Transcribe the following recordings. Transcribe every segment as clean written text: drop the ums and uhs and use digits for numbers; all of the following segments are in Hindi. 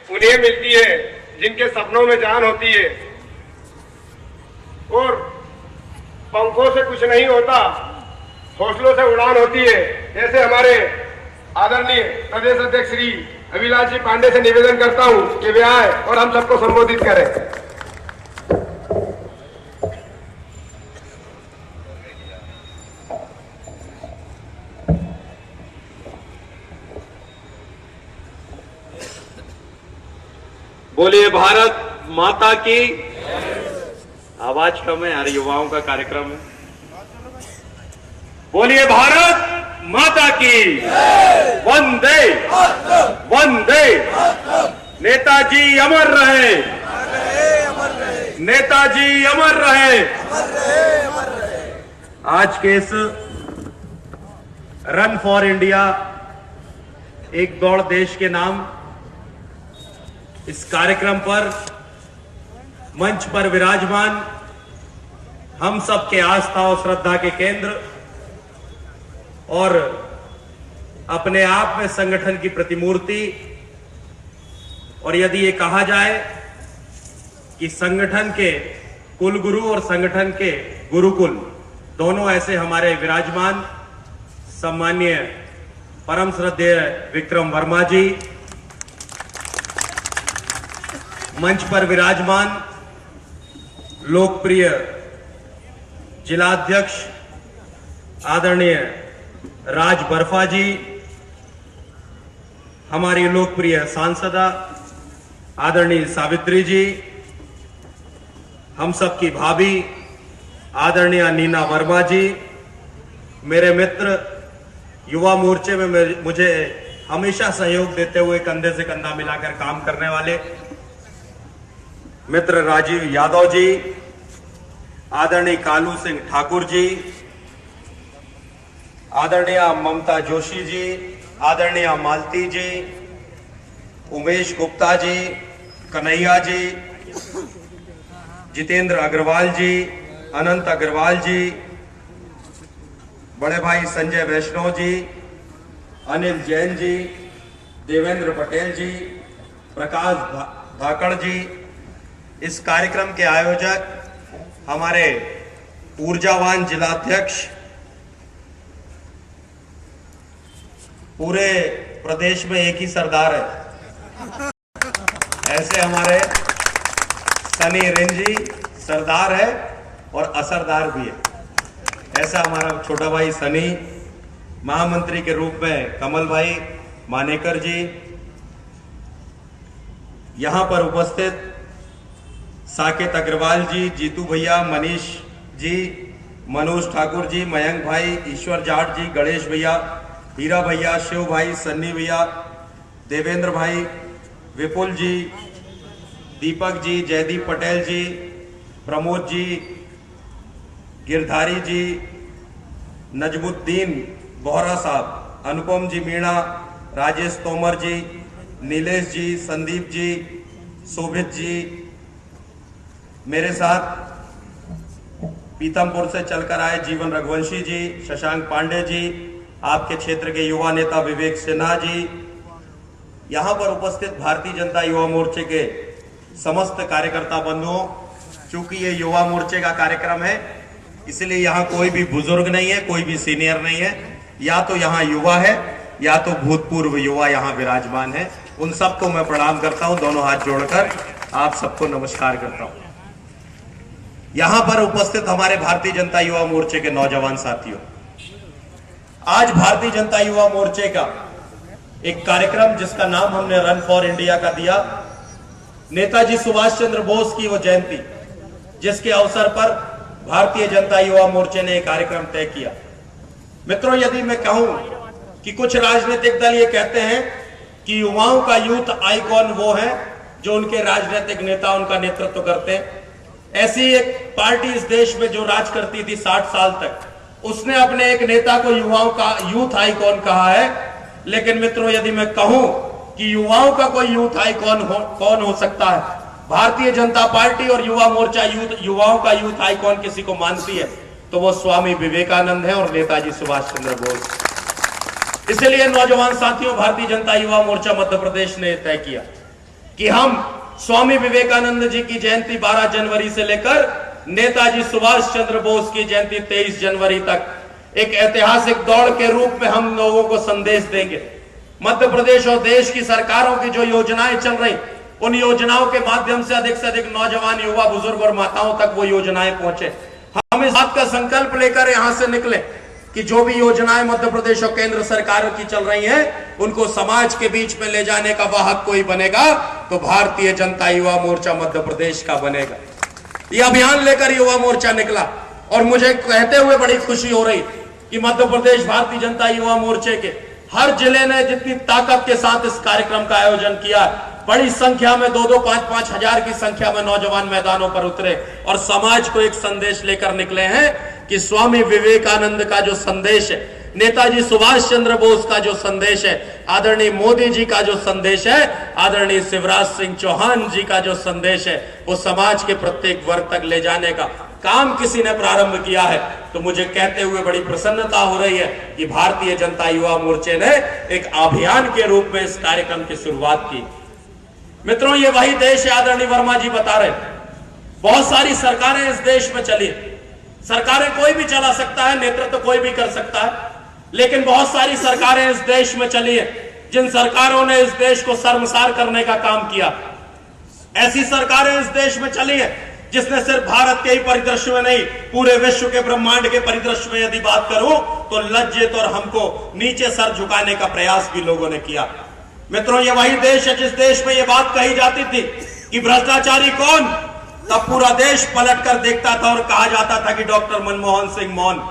उन्हें मिलती है जिनके सपनों में जान होती है और पंखों से कुछ नहीं होता, हौसलों से उड़ान होती है। ऐसे हमारे आदरणीय प्रदेश अध्यक्ष श्री अभिलाष जी पांडे से निवेदन करता हूं कि वे आए और हम सबको संबोधित करें। बोलिए भारत माता की। आवाज कम है यार, युवाओं का कार्यक्रम है। बोलिए भारत माता की। वंदे वंदे। नेताजी अमर रहे, नेताजी अमर रहे। आज के इस रन फॉर इंडिया, एक दौड़ देश के नाम, इस कार्यक्रम पर मंच पर विराजमान हम सबके आस्था और श्रद्धा के केंद्र और अपने आप में संगठन की प्रतिमूर्ति, और यदि ये कहा जाए कि संगठन के कुलगुरु और संगठन के गुरुकुल दोनों ऐसे हमारे विराजमान सम्माननीय परम श्रद्धेय विक्रम वर्मा जी, मंच पर विराजमान लोकप्रिय जिलाध्यक्ष आदरणीय राज बर्फा जी, हमारी लोकप्रिय सांसदा आदरणीय सावित्री जी, हम सबकी भाभी आदरणीय नीना वर्मा जी, मेरे मित्र, युवा मोर्चे में मुझे हमेशा सहयोग देते हुए कंधे से कंधा मिलाकर काम करने वाले मित्र राजीव यादव जी, आदरणीय कालू सिंह ठाकुर जी, आदरणीय ममता जोशी जी, आदरणीय मालती जी, उमेश गुप्ता जी, कन्हैया जी, जितेंद्र अग्रवाल जी, अनंत अग्रवाल जी, बड़े भाई संजय वैष्णव जी, अनिल जैन जी, देवेंद्र पटेल जी, प्रकाश धाकड़ जी, इस कार्यक्रम के आयोजक हमारे ऊर्जावान जिलाध्यक्ष, पूरे प्रदेश में एक ही सरदार है, ऐसे हमारे सनी रेंजी सरदार है और असरदार भी है। ऐसा हमारा छोटा भाई सनी, महामंत्री के रूप में कमल भाई मानेकर जी, यहां पर उपस्थित साकेत अग्रवाल जी, जीतू भैया, मनीष जी, मनोज ठाकुर जी, मयंक भाई, ईश्वर जाट जी, गणेश भैया, हीरा भैया, शिव भाई, सन्नी भैया, देवेंद्र भाई, विपुल जी, दीपक जी, जयदीप पटेल जी, प्रमोद जी, गिरधारी जी, नजमुद्दीन बोहरा साहब, अनुपम जी मीणा, राजेश तोमर जी, नीलेश जी, संदीप जी, शोभित जी, मेरे साथ पीतमपुर से चलकर आए जीवन रघुवंशी जी, शशांक पांडे जी, आपके क्षेत्र के युवा नेता विवेक सिन्हा जी, यहां पर उपस्थित भारतीय जनता युवा मोर्चे के समस्त कार्यकर्ता बंधुओं, चूंकि ये युवा मोर्चे का कार्यक्रम है इसलिए यहां कोई भी बुजुर्ग नहीं है, कोई भी सीनियर नहीं है, या तो यहां युवा है या तो भूतपूर्व युवा यहां विराजमान है। उन सबको मैं प्रणाम करता हूं, दोनों हाथ जोड़कर आप सबको नमस्कार करता हूं। यहां पर उपस्थित हमारे भारतीय जनता युवा मोर्चे के नौजवान साथियों, आज भारतीय जनता युवा मोर्चे का एक कार्यक्रम जिसका नाम हमने रन फॉर इंडिया का दिया, नेताजी सुभाष चंद्र बोस की वो जयंती, जिसके अवसर पर भारतीय जनता युवा मोर्चे ने एक कार्यक्रम तय किया। मित्रों, यदि मैं कहूं कि कुछ राजनीतिक दल ये कहते हैं कि युवाओं का यूथ आइकॉन वो है जो उनके राजनीतिक नेता उनका नेतृत्व करते हैं, ऐसी एक पार्टी इस देश में जो राज करती थी 60 साल तक, उसने अपने एक नेता को युवाओं का यूथ आइकॉन कहा है। लेकिन मित्रों, यदि मैं कहूं कि युवाओं का कोई यूथ आइकॉन कौन हो सकता है, भारतीय जनता पार्टी और युवा मोर्चा युवाओं का यूथ आइकॉन किसी को मानती है तो वो स्वामी विवेकानंद है और नेताजी सुभाष चंद्र बोस। इसलिए नौजवान साथियों, भारतीय जनता युवा मोर्चा मध्य प्रदेश ने तय किया कि हम स्वामी विवेकानंद जी की जयंती 12 जनवरी से लेकर नेताजी सुभाष चंद्र बोस की जयंती 23 जनवरी तक एक ऐतिहासिक दौड़ के रूप में हम लोगों को संदेश देंगे। मध्य प्रदेश और देश की सरकारों की जो योजनाएं चल रही, उन योजनाओं के माध्यम से अधिक नौजवान, युवा, बुजुर्ग और माताओं तक वो योजनाएं पहुंचे। हम इस बात का संकल्प लेकर यहां से निकले कि जो भी योजनाएं मध्य प्रदेश और केंद्र सरकारों की चल रही हैं, उनको समाज के बीच में ले जाने का वाहक कोई बनेगा तो भारतीय जनता युवा मोर्चा मध्य प्रदेश का बनेगा। यह अभियान लेकर युवा मोर्चा निकला और मुझे कहते हुए बड़ी खुशी हो रही कि मध्य प्रदेश भारतीय जनता युवा मोर्चे के हर जिले ने जितनी ताकत के साथ इस कार्यक्रम का आयोजन किया, बड़ी संख्या में 2-2, 5-5 हजार की संख्या में नौजवान मैदानों पर उतरे और समाज को एक संदेश लेकर निकले हैं कि स्वामी विवेकानंद का जो संदेश है, नेताजी सुभाष चंद्र बोस का जो संदेश है, आदरणीय मोदी जी का जो संदेश है, आदरणीय शिवराज सिंह चौहान जी का जो संदेश है, वो समाज के प्रत्येक वर्ग तक ले जाने का काम किसी ने प्रारंभ किया है। तो मुझे कहते हुए बड़ी प्रसन्नता हो रही है कि भारतीय जनता युवा मोर्चे ने एक अभियान के रूप में इस कार्यक्रम की शुरुआत की। मित्रों, ये वही देश है, आदरणीय वर्मा जी बता रहे, बहुत सारी सरकारें इस देश में चली। सरकारें कोई भी चला सकता है, नेतृत्व कोई भी कर सकता है, लेकिन बहुत सारी सरकारें इस देश में चली है जिन सरकारों ने इस देश को शर्मसार करने का काम किया। ऐसी सरकारें इस देश में चली है जिसने सिर्फ भारत के ही परिदृश्य में नहीं, पूरे विश्व के ब्रह्मांड के परिदृश्य में यदि बात करूं तो लज्जित और हमको नीचे सर झुकाने का प्रयास भी लोगों ने किया। मित्रों, ये वही देश है जिस देश में यह बात कही जाती थी कि भ्रष्टाचारी कौन, तब पूरा देश पलट कर देखता था और कहा जाता था कि डॉक्टर मनमोहन सिंह मौन।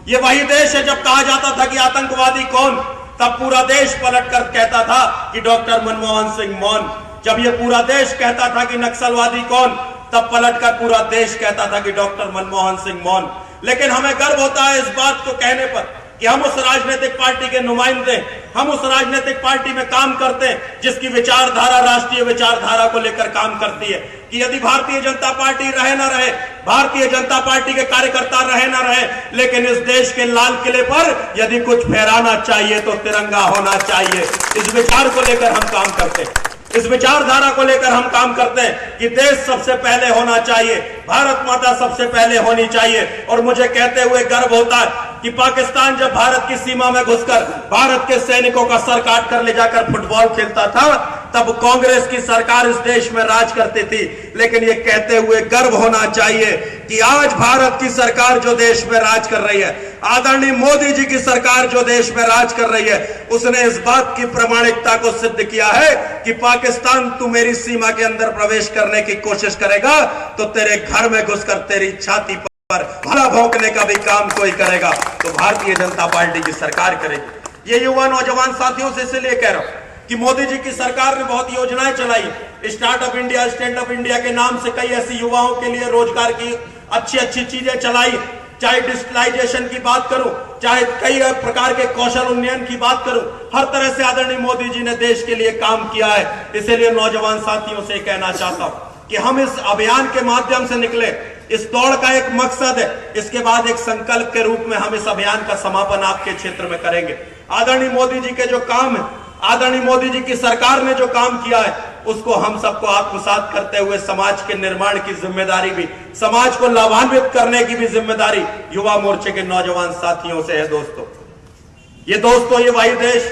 ये वही देश है जब कहा जाता था कि आतंकवादी कौन, तब पूरा देश पलट कर कहता था कि डॉक्टर मनमोहन सिंह मौन। जब ये पूरा देश कहता था कि नक्सलवादी कौन, तब पलटकर पूरा देश कहता था कि डॉक्टर मनमोहन सिंह मौन। लेकिन हमें गर्व होता है इस बात को कहने पर कि हम उस राजनीतिक पार्टी के नुमाइंदे, हम उस राजनीतिक पार्टी में काम करते हैं जिसकी विचारधारा राष्ट्रीय विचारधारा को लेकर काम करती है कि यदि भारतीय जनता पार्टी रहे ना रहे, भारतीय जनता पार्टी के कार्यकर्ता रहे ना रहे, लेकिन इस देश के लाल किले पर यदि कुछ फहराना चाहिए तो तिरंगा होना चाहिए। इस विचार को लेकर हम काम करते हैं, इस विचारधारा को लेकर हम काम करते हैं कि देश सबसे पहले होना चाहिए, भारत माता सबसे पहले होनी चाहिए। और मुझे कहते हुए गर्व होता है कि पाकिस्तान जब भारत की सीमा में घुसकर भारत के सैनिकों का सर काट कर ले जाकर फुटबॉल खेलता था, तब कांग्रेस की सरकार इस देश में राज करती थी। लेकिन ये कहते हुए गर्व होना चाहिए कि आज भारत की सरकार जो देश में राज कर रही है, आदरणीय मोदी जी की सरकार जो देश में राज कर रही है, उसने इस बात की प्रामाणिकता को सिद्ध किया है कि पाकिस्तान तू मेरी सीमा के अंदर प्रवेश करने की कोशिश करेगा तो तेरे घर में घुसकर तेरी छाती पर भला भौंकने का भी काम कोई करेगा तो भारतीय जनता पार्टी की सरकार करेगी। ये युवा नौजवान साथियों से इसलिए कह रहा हूं कि मोदी जी की सरकार ने बहुत योजनाएं चलाई। Startup India, stand up India के नाम से कई ऐसी युवाओं के लिए रोजगार की अच्छी अच्छी चीजें चलाई। चाहे डिजिटलाइजेशन की बात करूं, चाहे कई प्रकार के कौशल उन्नयन की बात करूं, हर तरह से आदरणीय मोदी जी ने देश के लिए काम किया है। इसलिए नौजवान साथियों से कहना चाहता हूं कि हम इस अभियान के माध्यम से निकले। इस दौड़ का एक मकसद है, इसके बाद एक संकल्प के रूप में हम इस अभियान का समापन आपके क्षेत्र में करेंगे। आदरणीय मोदी जी के जो काम है, आदरणीय मोदी जी की सरकार ने जो काम किया है, उसको हम सबको आत्मसात करते हुए समाज के निर्माण की जिम्मेदारी भी, समाज को लाभान्वित करने की भी जिम्मेदारी युवा मोर्चे के नौजवान साथियों से है। दोस्तों, ये वही देश,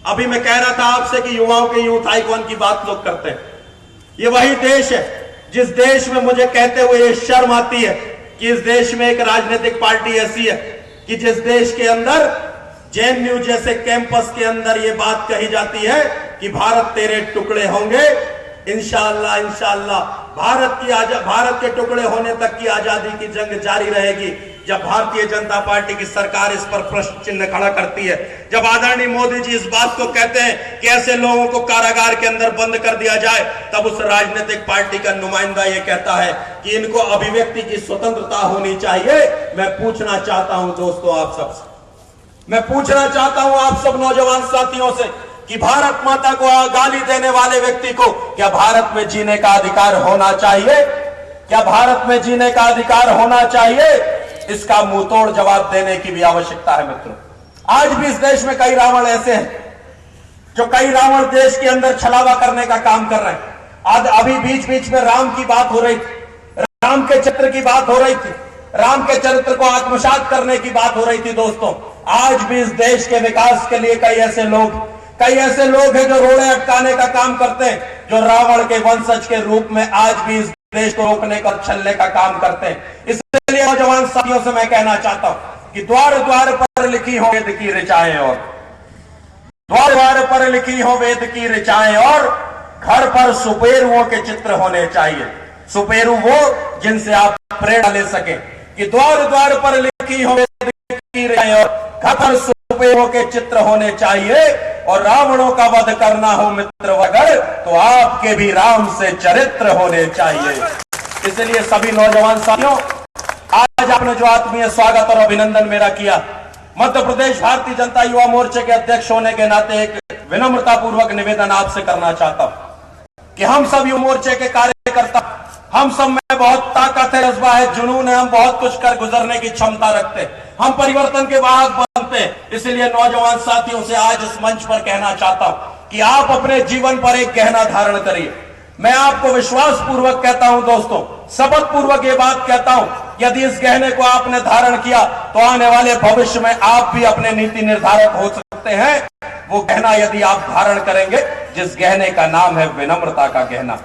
अभी मैं कह रहा था आपसे कि युवाओं के यूथ आइकॉन की बात लोग करते हैं, ये वही देश है जिस देश में मुझे कहते हुए ये शर्म आती है कि इस देश में एक राजनीतिक पार्टी ऐसी है कि जिस देश के अंदर जेएनयू जैसे कैंपस के अंदर ये बात कही जाती है कि भारत तेरे टुकड़े होंगे, इंशाअल्लाह इंशाअल्लाह भारत के टुकड़े होने तक की आजादी की जंग जारी रहेगी। जब भारतीय जनता पार्टी की सरकार इस पर प्रश्न चिन्ह खड़ा करती है, जब आदरणीय मोदी जी इस बात को कहते हैं कि ऐसे लोगों को कारागार के अंदर बंद कर दिया जाए, तब उस राजनीतिक पार्टी का नुमाइंदा ये कहता है कि इनको अभिव्यक्ति की स्वतंत्रता होनी चाहिए। मैं पूछना चाहता हूं दोस्तों आप सबसे, मैं पूछना चाहता हूं आप सब नौजवान साथियों से कि भारत माता को गाली देने वाले व्यक्ति को क्या भारत में जीने का अधिकार होना चाहिए? क्या भारत में जीने का अधिकार होना चाहिए? इसका मुंहतोड़ जवाब देने की भी आवश्यकता है। मित्रों, आज भी इस देश में कई रावण ऐसे हैं जो कई रावण देश के अंदर छलावा करने का काम कर रहे हैं। आज अभी बीच बीच में राम की बात हो रही थी, राम के चित्र की बात हो रही थी, राम के चरित्र को आत्मसात करने की बात हो रही थी। दोस्तों, आज भी इस देश के विकास के लिए कई ऐसे लोग हैं जो रोड़े अटकाने का काम करते हैं, जो रावण के वंशज के रूप में आज भी इस देश को रोकने का, छलने का काम करते हैं। इसलिए नौजवान साथियों से मैं कहना चाहता हूं कि द्वार द्वार पर लिखी हो वेद की ऋचाएं, और द्वार द्वार पर लिखी हो वेद की ऋचाएं, और घर पर सुपेरुओं के चित्र होने चाहिए। सुपेरु वो जिनसे आप प्रेरणा ले सके, कि द्वार द्वार पर लिखी हो वेद की ऋचाएं, और घर पर सुपेरुओं के चित्र होने चाहिए, और रावणों का वध करना हो मित्र वगर, तो आपके भी राम से चरित्र होने चाहिए। इसलिए सभी नौजवान साथियों, आज आपने जो आत्मीय स्वागत और अभिनंदन मेरा किया, मध्य प्रदेश भारतीय जनता युवा मोर्चे के अध्यक्ष होने के नाते एक विनम्रता पूर्वक निवेदन आपसे करना चाहता हूं कि हम सब युवा मोर्चे के कार्यकर्ता, हम सब में बहुत ताकत है, जज्बा है, जुनून है, हम बहुत कुछ कर गुजरने की क्षमता रखते हैं, हम परिवर्तन के वाहक बनते हैं। इसलिए नौजवान साथियों से आज इस मंच पर कहना चाहता हूं कि आप अपने जीवन पर एक गहना धारण करिए। मैं आपको विश्वास पूर्वक कहता हूं दोस्तों, शपथ पूर्वक ये बात कहता हूं, यदि इस गहने को आपने धारण किया तो आने वाले भविष्य में आप भी अपने नीति निर्धारक हो सकते हैं। वो गहना यदि आप धारण करेंगे, जिस गहने का नाम है विनम्रता का गहना।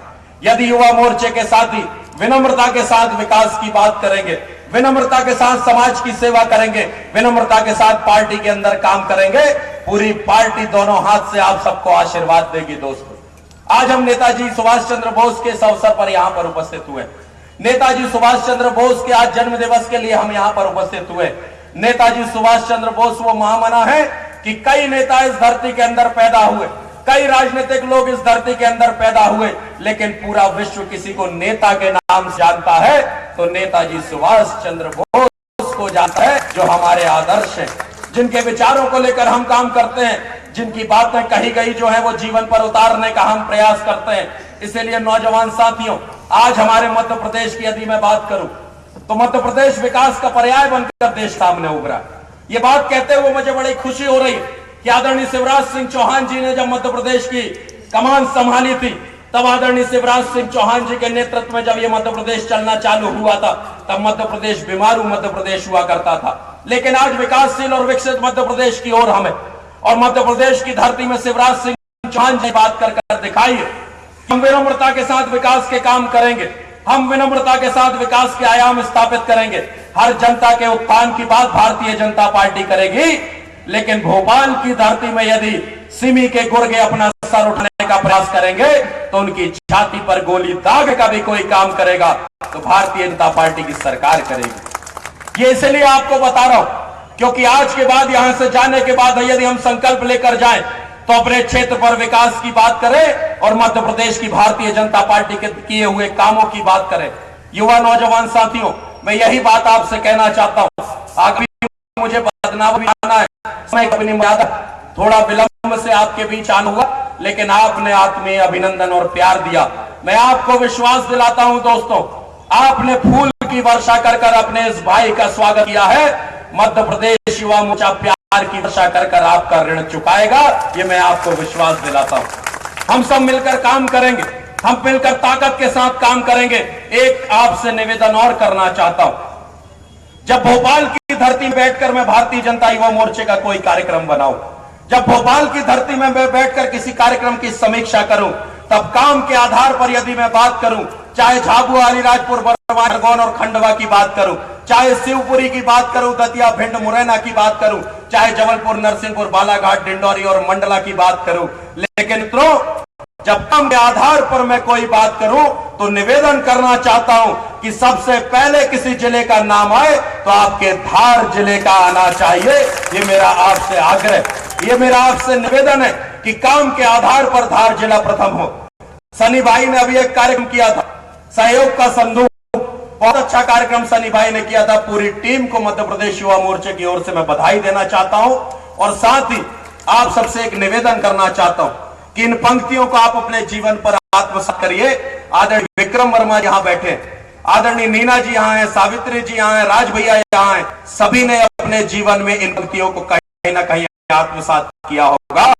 यदि युवा मोर्चे के साथी विनम्रता के साथ विकास की बात करेंगे, विनम्रता के साथ समाज की सेवा करेंगे, विनम्रता के साथ पार्टी के अंदर काम करेंगे, पूरी पार्टी दोनों हाथ से आप सबको आशीर्वाद देगी। दोस्तों, आज हम नेताजी सुभाष चंद्र बोस के इस अवसर पर यहां पर उपस्थित हुए। नेताजी सुभाष चंद्र बोस के आज जन्म दिवस के लिए हम यहां पर उपस्थित हुए। नेताजी सुभाष चंद्र बोस वो महामना है कि कई नेता इस धरती के अंदर पैदा हुए, कई राजनीतिक लोग इस धरती के अंदर पैदा हुए, लेकिन पूरा विश्व किसी को नेता के नाम से जानता है तो नेताजी सुभाष चंद्र बोस को जानता है, जो हमारे आदर्श हैं, जिनके विचारों को लेकर हम काम करते हैं, जिनकी बातें कही गई जो है वो जीवन पर उतारने का हम प्रयास करते हैं। इसलिए नौजवान साथियों, आज हमारे मध्य प्रदेश की यदि मैं बात करूं तो मध्य प्रदेश विकास का पर्याय बनकर देश सामने उभरा। ये बात कहते हुए मुझे बड़ी खुशी हो रही कि आदरणीय शिवराज सिंह चौहान जी ने जब मध्य प्रदेश की कमान संभाली थी, तब आदरणीय शिवराज सिंह चौहान जी के नेतृत्व में जब ये मध्य प्रदेश चलना चालू हुआ था, तब मध्य प्रदेश बीमारू मध्य प्रदेश हुआ करता था। लेकिन आज विकासशील और विकसित मध्य प्रदेश की ओर हमें, और मध्य प्रदेश की धरती में शिवराज सिंह चौहान जी बात कर दिखाई है। हम विनम्रता के साथ विकास के काम करेंगे, हम विनम्रता के साथ विकास के आयाम स्थापित करेंगे। हर जनता के उत्थान की बात भारतीय जनता पार्टी करेगी, लेकिन भोपाल की धरती में यदि सिमी के गुर्गे अपना सर उठाने का प्रयास करेंगे तो उनकी छाती पर गोली दाग का भी कोई काम करेगा तो भारतीय जनता पार्टी की सरकार करेगी। ये इसलिए आपको बता रहा हूं क्योंकि आज के बाद, यहां से जाने के बाद यदि हम संकल्प लेकर जाएं तो अपने क्षेत्र पर विकास की बात करें और मध्य प्रदेश की भारतीय जनता पार्टी के किए हुए कामों की बात करें। युवा नौजवान साथियों, मैं यही बात आपसे कहना चाहता हूं। आगे मुझे बदनाम भी आना है, मैं अपनी मर्यादा थोड़ा विलंब से आपके बीच आना हुआ, लेकिन आपने आत्मीय अभिनंदन और प्यार दिया। मैं आपको विश्वास दिलाता हूं दोस्तों, आपने फूल की वर्षा कर अपने इस भाई का स्वागत किया है। मध्य प्रदेश युवा मोर्चा प्यार की वर्षा कर आपका ऋण चुकाएगा, ये मैं आपको विश्वास दिलाता हूं। हम सब मिलकर काम करेंगे, हम मिलकर ताकत के साथ काम करेंगे। एक आपसे निवेदन और करना चाहता हूं, जब भोपाल की धरती में बैठकर मैं भारतीय जनता युवा मोर्चे का कोई कार्यक्रम बनाऊं, जब भोपाल की धरती में मैं बैठकर किसी कार्यक्रम की समीक्षा करूं, तब काम के आधार पर यदि मैं बात करूं, चाहे झाबुआ, अलीराजपुर, बर्मा, खरगोन और खंडवा की बात करूं, चाहे शिवपुरी की बात करूं, दतिया, भिंड, मुरैना की बात करूं, चाहे जबलपुर, नरसिंहपुर, बालाघाट, डिंडौरी और मंडला की बात करूं, लेकिन मित्रों, जब काम के आधार पर मैं कोई बात करूं तो निवेदन करना चाहता हूं कि सबसे पहले किसी जिले का नाम आए तो आपके धार जिले का आना चाहिए। ये मेरा आपसे आग्रह, ये मेरा आपसे निवेदन है कि काम के आधार पर धार जिला प्रथम हो। सनी भाई ने अभी एक कार्यक्रम किया था, सहयोग का संदूक, बहुत अच्छा कार्यक्रम सनी भाई ने किया था। पूरी टीम को मध्य प्रदेश युवा मोर्चे की ओर से मैं बधाई देना चाहता हूं और साथ ही आप सबसे एक निवेदन करना चाहता हूं कि इन पंक्तियों को आप अपने जीवन पर आत्मसात करिए। आदरणीय विक्रम वर्मा यहां बैठे, आदरणीय नीना जी यहां हैं, सावित्री जी यहां हैं, राज भैया यहां हैं, सभी ने अपने जीवन में इन पंक्तियों को कहीं ना कहीं आत्मसात किया होगा।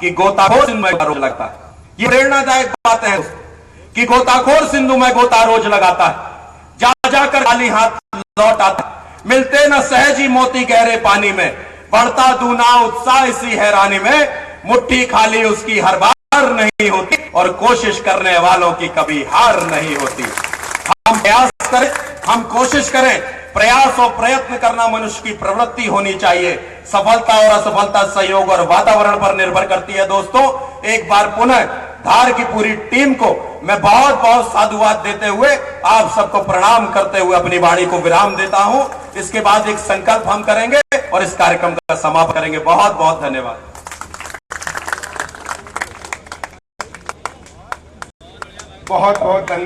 कि गोताखोर सिंधु में रोज लगता है। ये प्रेरणादायक बात है कि गोताखोर सिंधु में गोता रोज लगाता है, जा जाकर खाली हाथ लौट आता है, मिलते न सहजी मोती गहरे पानी में, बढ़ता दूना उत्साह इसी हैरानी में, मुट्ठी खाली उसकी हर बार नहीं होती और कोशिश करने वालों की कभी हार नहीं होती। हम प्रयास करें, हम कोशिश करें, प्रयास और प्रयत्न करना मनुष्य की प्रवृत्ति होनी चाहिए। सफलता और असफलता सहयोग और वातावरण पर निर्भर करती है। दोस्तों, एक बार पुनः धार की पूरी टीम को मैं बहुत बहुत साधुवाद देते हुए आप सबको प्रणाम करते हुए अपनी वाणी को विराम देता हूं। इसके बाद एक संकल्प हम करेंगे और इस कार्यक्रम का समापन करेंगे। बहुत बहुत धन्यवाद। बहुत बहुत धन्यवाद।